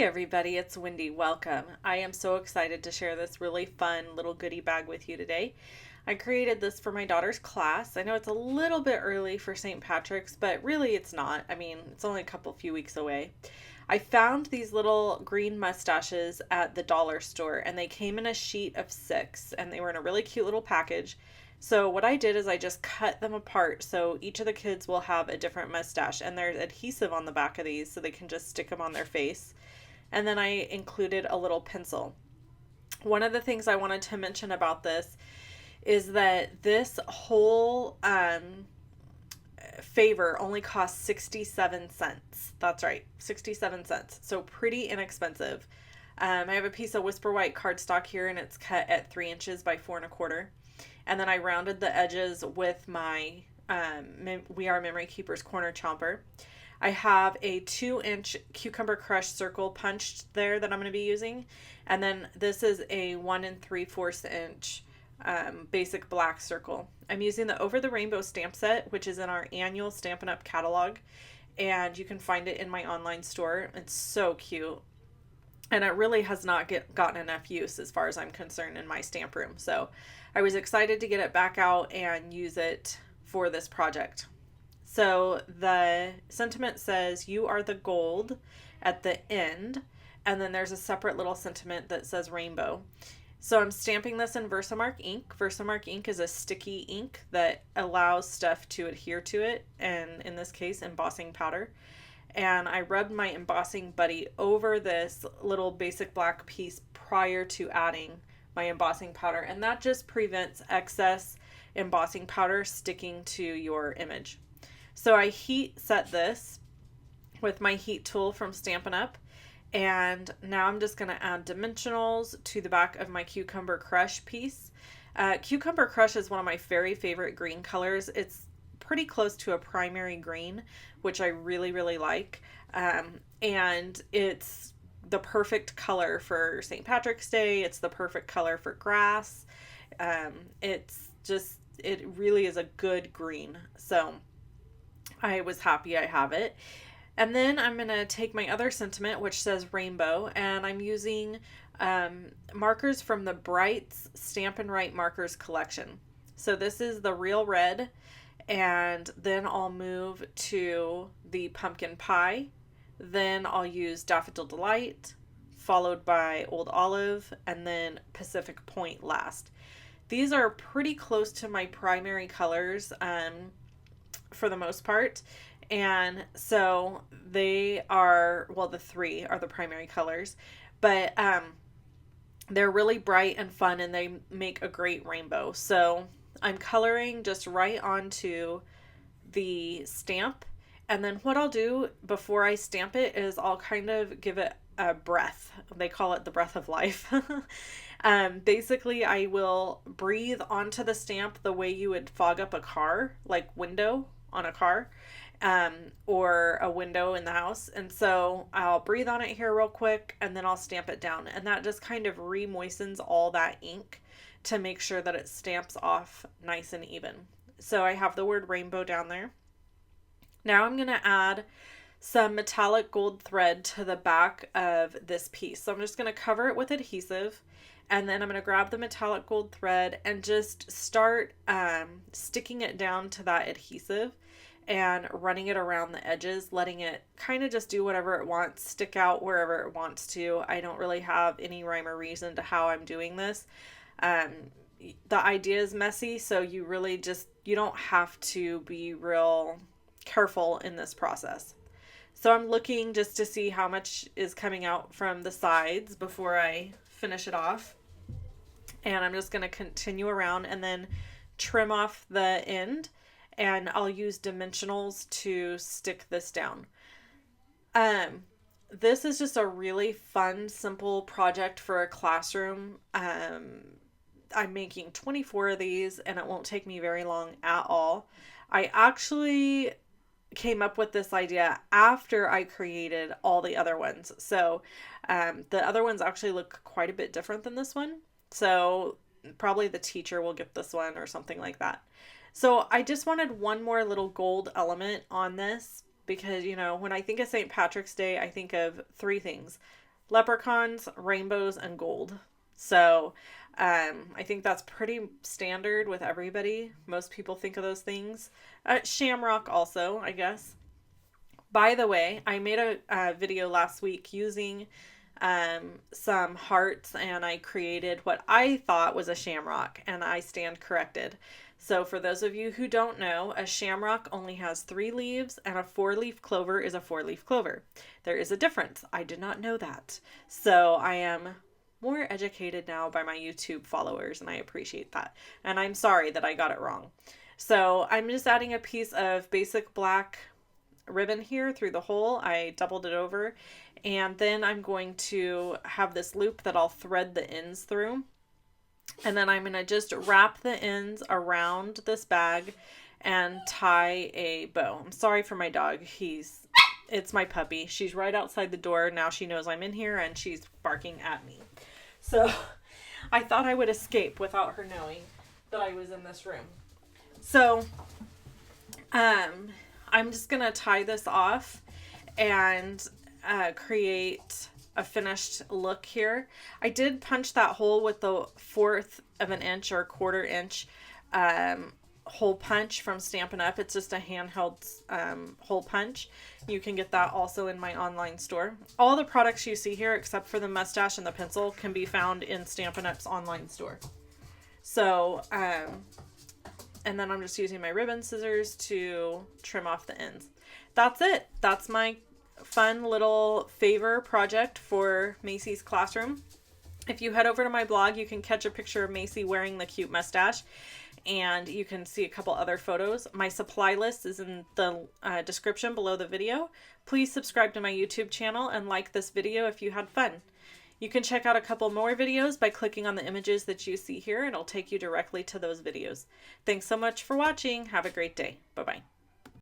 everybody, it's Wendy. Welcome. I am so excited to share this really fun little goodie bag with you today. I created this for my daughter's class. I know it's a little bit early for St. Patrick's, but really it's not. I mean, it's only a few weeks away. I found these little green mustaches at the dollar store and they came in a sheet of 6 and they were in a really cute little package. So what I did is I just cut them apart so each of the kids will have a different mustache, and there's adhesive on the back of these so they can just stick them on their face. And then I included a little pencil. One of the things I wanted to mention about this is that this whole favor only costs 67 cents. That's right, 67 cents. So pretty inexpensive. I have a piece of Whisper White cardstock here and it's cut at 3 inches by 4 1/4. And then I rounded the edges with my We Are Memory Keepers corner chomper. I have a 2-inch cucumber crush circle punched there that I'm going to be using. And then this is a 1 3/4 inch basic black circle. I'm using the Over the Rainbow stamp set, which is in our annual Stampin' Up! Catalog. And you can find it in my online store. It's so cute. And it really has not gotten enough use as far as I'm concerned in my stamp room. So I was excited to get it back out and use it for this project. So the sentiment says, "You are the gold" at the end. And then there's a separate little sentiment that says rainbow. So I'm stamping this in Versamark ink. Versamark ink is a sticky ink that allows stuff to adhere to it. And in this case, embossing powder. And I rubbed my embossing buddy over this little basic black piece prior to adding my embossing powder. And that just prevents excess embossing powder sticking to your image. So I heat set this with my heat tool from Stampin' Up! And now I'm just going to add dimensionals to the back of my Cucumber Crush piece. Cucumber Crush is one of my very favorite green colors. It's pretty close to a primary green, which I really, really like. And it's the perfect color for St. Patrick's Day. It's the perfect color for grass. It really is a good green. So I was happy I have it. And then I'm going to take my other sentiment, which says rainbow, and I'm using markers from the Brights Stampin' Write Markers collection. So this is the Real Red, and then I'll move to the Pumpkin Pie. Then I'll use Daffodil Delight, followed by Old Olive, and then Pacific Point last. These are pretty close to my primary colors for the most part. And so they are, well, the 3 are the primary colors, but they're really bright and fun and they make a great rainbow. So I'm coloring just right onto the stamp. And then what I'll do before I stamp it is I'll kind of give it a breath. They call it the breath of life. Basically, I will breathe onto the stamp the way you would fog up a car, like window on a car. Or a window in the house. And so I'll breathe on it here real quick and then I'll stamp it down. And that just kind of re-moistens all that ink to make sure that it stamps off nice and even. So I have the word rainbow down there. Now I'm going to add some metallic gold thread to the back of this piece. So I'm just going to cover it with adhesive. And then I'm going to grab the metallic gold thread and just start sticking it down to that adhesive and running it around the edges, letting it kind of just do whatever it wants, stick out wherever it wants to. I don't really have any rhyme or reason to how I'm doing this. The idea is messy, so you don't have to be real careful in this process. So I'm looking just to see how much is coming out from the sides before I finish it off. And I'm just going to continue around and then trim off the end. And I'll use dimensionals to stick this down. This is just a really fun, simple project for a classroom. I'm making 24 of these and it won't take me very long at all. I actually came up with this idea after I created all the other ones. So the other ones actually look quite a bit different than this one. So probably the teacher will get this one or something like that. So I just wanted one more little gold element on this because, when I think of St. Patrick's Day, I think of 3 things: leprechauns, rainbows, and gold. So I think that's pretty standard with everybody. Most people think of those things. Shamrock also, I guess. By the way, I made a video last week using some hearts, and I created what I thought was a shamrock, and I stand corrected. So for those of you who don't know, a shamrock only has 3 leaves, and a 4-leaf clover is a 4-leaf clover. There is a difference. I did not know that. So I am more educated now by my YouTube followers, and I appreciate that. And I'm sorry that I got it wrong. So I'm just adding a piece of basic black ribbon here through the hole. I doubled it over, and then I'm going to have this loop that I'll thread the ends through, and then I'm going to just wrap the ends around this bag and tie a bow. I'm sorry for my dog. It's my puppy. She's right outside the door. Now she knows I'm in here and she's barking at me. So I thought I would escape without her knowing that I was in this room. So I'm just going to tie this off and create a finished look here. I did punch that hole with the 1/4 of an inch or 1/4 inch hole punch from Stampin' Up. It's just a handheld hole punch. You can get that also in my online store. All the products you see here, except for the mustache and the pencil, can be found in Stampin' Up's online store. So, and then I'm just using my ribbon scissors to trim off the ends. That's it. That's my fun little favor project for Macy's classroom. If you head over to my blog, you can catch a picture of Macy wearing the cute mustache, and you can see a couple other photos. My supply list is in the description below the video. Please subscribe to my YouTube channel and like this video if you had fun. You can check out a couple more videos by clicking on the images that you see here, and it'll take you directly to those videos. Thanks so much for watching. Have a great day. Bye-bye.